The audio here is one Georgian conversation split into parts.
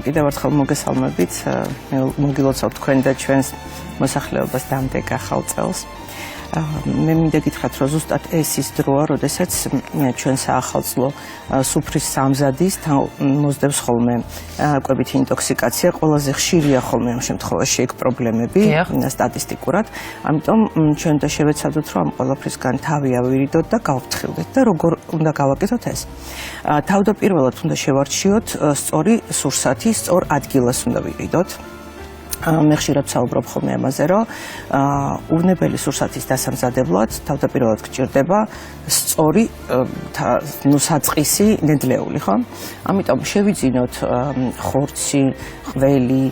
კიდევ ერთხელ მოგესალმებით, მოგილოცავ თქვენ და ჩვენს მოსახლეობას დამდეგ ახალ წელს. მე მინდა გითხრათ, რომ ზუსტად ეს ის დროა, როდესაც ჩვენ საახალწლო სუფრის სამზადის მოძდებს ხოლმე კვებითი ინტოქსიკაცია, ყველაზე ხშირია ხოლმე ამ შემთხვევაში ეგ პრობლემები სტატისტიკურად. ამიტომ ჩვენ და შევეცადოთ, რომ ამ ყველაფრისგან თავი ავირიდოთ და გავფრთხილდეთ და როგორ უნდა გავაკეთოთ ეს. თავდაპირველად უნდა შევარჩიოთ სწორი სურსათი, სწორ ადგილას უნდა ვიყიდოთ. მე ხშირად ვსაუბრობ ხოლმე ამაზე, რომ ურნებელი სურსათის დასამზადებლად თავდაპირველად გჭირდება სწორი საწყისი ნედლეული, ხო? ამიტომ შევიძინოთ ხორცი, ყველი,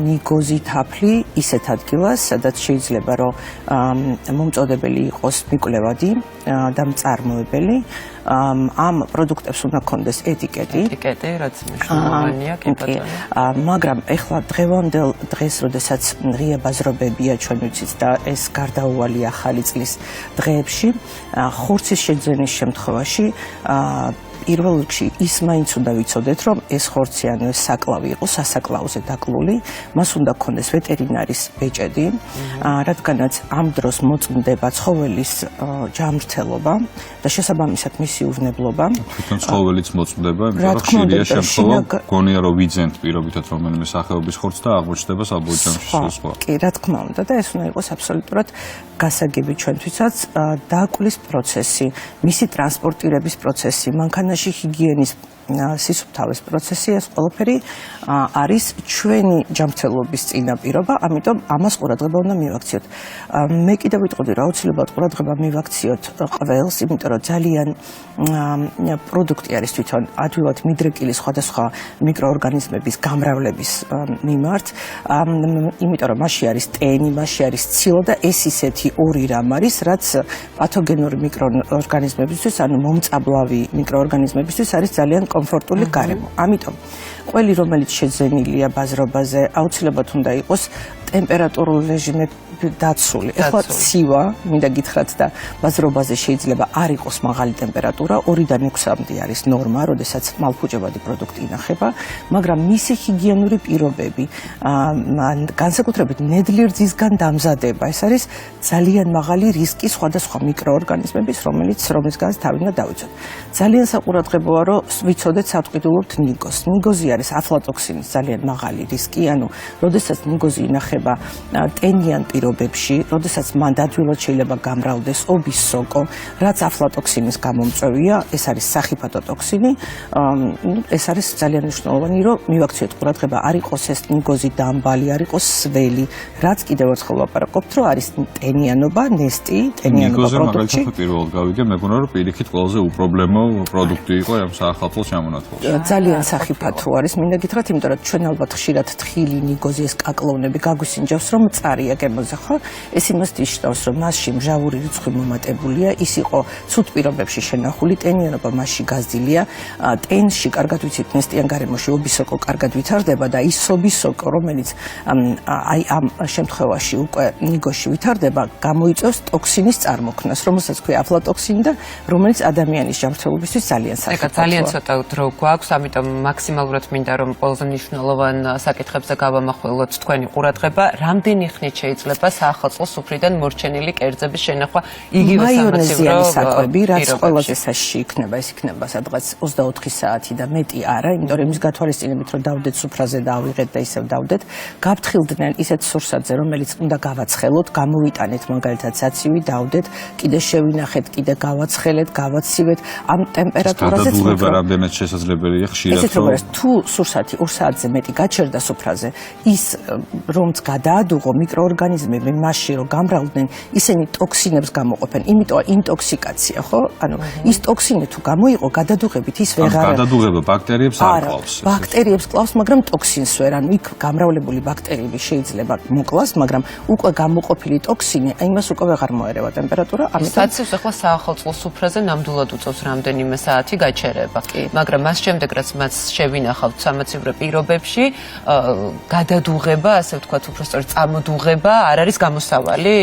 ნიგოზი, თაფლი ისეთ ადგილას, სადაც შეიძლება რომ მომწოდებელი იყოს მიკვლევადი და მწარმოებელი. ამ პროდუქტებს უნდა გქონდეს ეტიკეტი, რაც მნიშვნელოვანია, კი ბატონო. მაგრამ ეხლა დღევანდელ დღეს, როდესაც ღია ბაზრობებია, ჩვენ ვიცით და ეს გარდაუვალი ახალი წლის დღეებში, ხორცის შეძენის შემთხვევაში პირველ რიგში ის მაინც უნდა ვიცოდეთ, რომ ეს ხორცი ანუ ეს საკლავი იყო სასაკლაოზე დაკლული, მას უნდა გქონდეს ვეტერინარის ბეჭედი, რადგანაც ამ დროს მოწმდება ცხოველის ჯანმრთელობა და შესაბამისად მისი უვნებლობა. თვითონ ცხოველიც მოწმდება, იმიტომ რომ ხშირია შემთხვევა, გონია რომ ვიძენთ პირობითად რომელიმე სახეობის ხორცს და აღმოჩნდება საბოჭამში სხვა. კი, რა თქმა უნდა და ეს უნდა იყოს აბსოლუტურად გასაგები ჩვენთვისაც დაკვლის პროცესი, მისი ტრანსპორტირების პროცესი, მანქანაში ჰიგიენის სისუფთავის პროცესი, ეს ყველაფერი არის ჩვენი ჯანმრთელობის წინაპირობა, ამიტომ ამას ყურადღება უნდა მივაქციოთ. მე კიდევ ვიტყოდი, რომ აუცილებლად ყურადღება მივაქციოთ ყველს, იმიტომ რომ ძალიან პროდუქტი არის თვითონ ადვილად მიდრეკილი სხვადასხვა მიკროორგანიზმების გამრავლების მიმართ, იმიტომ რომ მასში არის ტენი, მასში არის ცილა და ეს ისეთი ორი რამ არის, რაც პათოგენური მიკროორგანიზმებისთვის, ანუ მომწაბლავი მიკროორგანიზმებისთვის არის ძალიან კომფორტული გარემო. ამიტომ ყველი, რომელიც შეძენილია ბაზრობაზე, აუცილებლად უნდა იყოს ტემპერატურულ რეჟიმებში დაცული. ეხლა ცივა, მინდა გითხრათ და ბაზრობაზე შეიძლება არ იყოს მაღალი ტემპერატურა, 2-დან 6-მდე არის ნორმა, როდესაც მალფუჭებადი პროდუქტი ინახება, მაგრამ მისი ჰიგიენური პირობები, განსაკუთრებით ნედლი რძისგან დამზადება, ეს არის ძალიან მაღალი რისკი სხვადასხვა მიკროორგანიზმების, რომლისგანაც თავი უნდა დავიცოთ. ძალიან საყურადღებოა, რომ ვიცოდეთ, სათყვიდულობთ ნიგოზს. ნიგოზი არის აფლატოქსინის ძალიან მაღალი რისკი, ანუ როდესაც ნიგოზი ინახება ტენიან პირობებში, როდესაც მან დადვილად შეიძლება გამრავლდეს ობის სოკო, რაც აფლატოქსინის გამომწვევია, ეს არის სახიფათო ტოქსინი, ეს არის ძალიან მნიშვნელოვანი, რომ მივაქციოთ ყურადღება, არ იყოს ეს ნიგოზი დამბალი, არ იყოს სველი, რაც კიდევ ერთხელ ვაპარაკობთ, რომ არის ტენიანობა, ნესტი, ტენიანობა პროდუქტში. ნიგოზი პირველად გავიგე, მეგონა რომ პირიქით ყველაზე უპრობლემო პროდუქტი იყო ამ საახალწლო შემონათვალში. ძალიან სახიფათო არის, მინდა გითხრათ, იმიტომ რომ ჩვენ ალბათ ხშირად თხილი, ნიგოზი, ეს კაკლოვნები გაგვისინჯავს, რომ მწარია გემოზე, ხო? ეს იმას ნიშნავს, რომ მასში მჟავური რიცხვი მომატებულია, ის იყო ცუდ პირობებში შენახული, ტენიანობა მასში გაზრდილია, ტენში კარგად ვიცით, ნესტიან გარემოში ობისოკო კარგად ვითარდება და ის ობისოკო, რომელიც აი ამ შემთხვევაში უკვე ნიგოზში ვითარდება, გამოიწვევს ტოქსინის წარმოქმნას, რომელსაც ქვია აფლატოქსინი და რომელიც ადამიანის ჯანმრთელობისთვის ძალიან სახიფათოა. ძალიან ცოტა დრო გვაქვს, ამიტომ მაქსიმალურად მინდა რომ ყველაზე მნიშვნელოვან საკითხებზე გავამახვილოთ თქვენი ყურადღება, რამდენი ხნით შეიძლება საახალწლო სუფრიდან მორჩენილი კერძების შენახვა იგივე მაიონეზიანი საკვები, რაც ყველაზე საშიში იქნება, ეს იქნება სადღაც 24 საათი და მეტი არა, იმიტომ რომ იმის გათვალისწინებით, რომ დავდეთ სუფრაზე და ავიღეთ და ისევ დავდეთ, გავფრთხილდნენ ისეთ სურსათზე, რომელიც უნდა გავაცხელოთ, გამოვიტანეთ მაგალითად საცივი, დავდეთ, კიდე შევინახეთ, კიდე გავაცხელეთ, გავაცივეთ, ამ ტემპერატურაზე გადადუღება რამდენად შესაძლებელია ხშირად. ესეთ როგორც თუ სურსათი 2 საათზე მეტი გაჩერდა სუფრაზე, ის რომც გადაადუღო მიკროორგანიზმები მასში რომ გამრავლდნენ, ისინი ტოქსინებს გამოყოფენ, იმიტომ ინტოქსიკაცია, ხო? ანუ ის ტოქსინი თუ გამოიყო, გადადუღებით ის ვეღარ გადადუღება ბაქტერიებს არ კლავს. ბაქტერიებს კლავს, მაგრამ ტოქსინს ვერ, ანუ იქ გამრავლებული ბაქტერიები შეიძლება მოკლას, მაგრამ უკვე გამოყოფილი ტოქსინი, იმას უკვე ვეღარ მოერევა ტემპერატურა, ამიტომ საცივს ახლა საახალწლო სუფრაზე ნამდვილად უწევს რამდენიმე საათი გაჩერება, მაგრამ მას შემდეგ რაც მას შევინახავთ სამაცივრო პირობებში, გადადუღება, ასე ვთქვათ, უბრალოდ წამოდუღება არ არის გამოსავალი?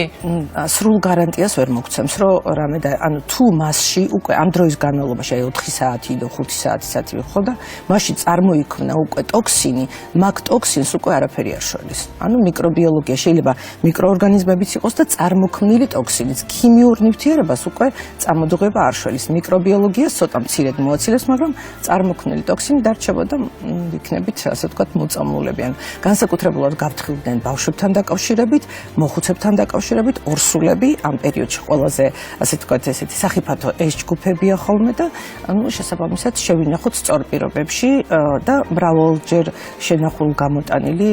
სრულ გარანტიას ვერ მოგცემს, რომ რამე და ანუ თუ მასში უკვე ამ დროის განმავლობაში 4 საათი და 5 საათი ვიხო და მასში წარმოიქმნა უკვე ტოქსინი, მაგ ტოქსინს უკვე არაფერი არ შველის. ანუ მიკრობიოლოგია შეიძლება მიკროორგანიზმებიც იყოს და წარმოქმნილი ტოქსინიც ქიმიურ ნივთიერებას უკვე წამოდუღება არ შველის. მიკრობიოლოგიას ცოტა მცირედ მოაცილებს, მაგრამ წარმოქმნილი ტოქსინი დარჩებოდა იქნებით, ასე ვთქვათ, მოწამლულები. ან განსაკუთრებულად გავთხილდნენ ბავშვებთან დაკავშირებით, მოხუცებთან დაკავშირებით, ორსულები ამ პერიოდში ყველაზე, ასე ვთქვათ, ესეთი სახიფათო ეს ჯგუფებია ხოლმე და ანუ შესაბამისად შევინახოთ სწორ პირობებში და მრავალჯერ შენახულ გამოტანილი,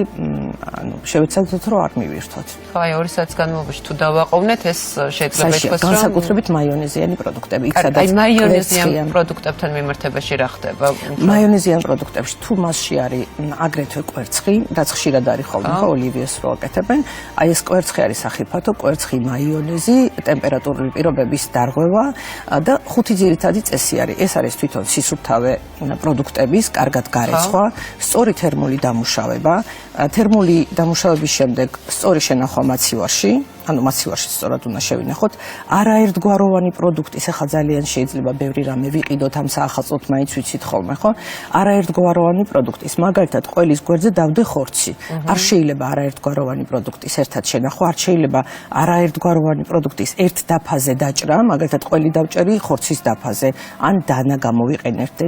ანუ შევეცადოთ რომ არ მივირთოთ. ხო, აი 2 საათის განმავლობაში თუ დავაყოვნეთ, ეს შეიძლება ითქვას, რომ განსაკუთრებით მაიონეზიანი პროდუქტები, იქ სადაც აი მაიონეზიან პროდუქტებთან მიმართებაში რა ხდება? მაიონეზიან პროდუქტებში თუ მასში არის აგრეთვე კვერცხი, რაც ხშირად არის ხოლმე, ხო, ოლივიას რო აკეთებენ, აი ეს კვერცხი არის სახიფათო, კვერცხი მაიონეზი, ტემპერატურული პირობების დარღვევა და 5 ძირითადი წესი არის. ეს არის თვითონ სისუფთავე პროდუქტების კარგად გარეცხვა, სწორი თერმული დამუშავება, თერმული დამუშავების შემდეგ სწორი შენახვა მაცივარში, ანუ მაცივარში სწორად უნდა შევინახოთ, არაერთგვაროვანი პროდუქტი, ეხლა ძალიან შეიძლება ბევრი რამე ვიყიდოთ ამ საახალწლოდ, მაინც ვიცით ხოლმე, ხო? არაერთგვაროვანი პროდუქტის, მაგალითად, ყველის გვერდზე დავდე ხორცი. არ შეიძლება არაერთგვაროვანი პროდუქტის ერთად შენახვა, არ შეიძლება არაერთგვაროვანი პროდუქტის ერთ დაფაზე დაჭრა, მაგალითად, ყველი დავჭერი ხორცის დაფაზე, ან დანა გამოვიყენებთ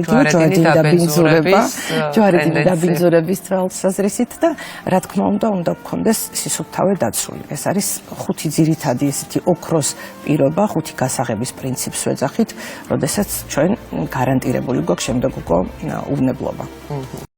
ჯვარედინ დაბინძურების თვალსაზრისით და რა თქმა უნდა გქონდეს სისუფთავე დაცული. ეს არის 5 ძირითადი ესეთი ოქროს პირობა, 5 გასაღების პრინციპს ვეძახით, როდესაც ჩვენ გარანტირებული გვაქვს შემდეგ უკვე უვნებლობა.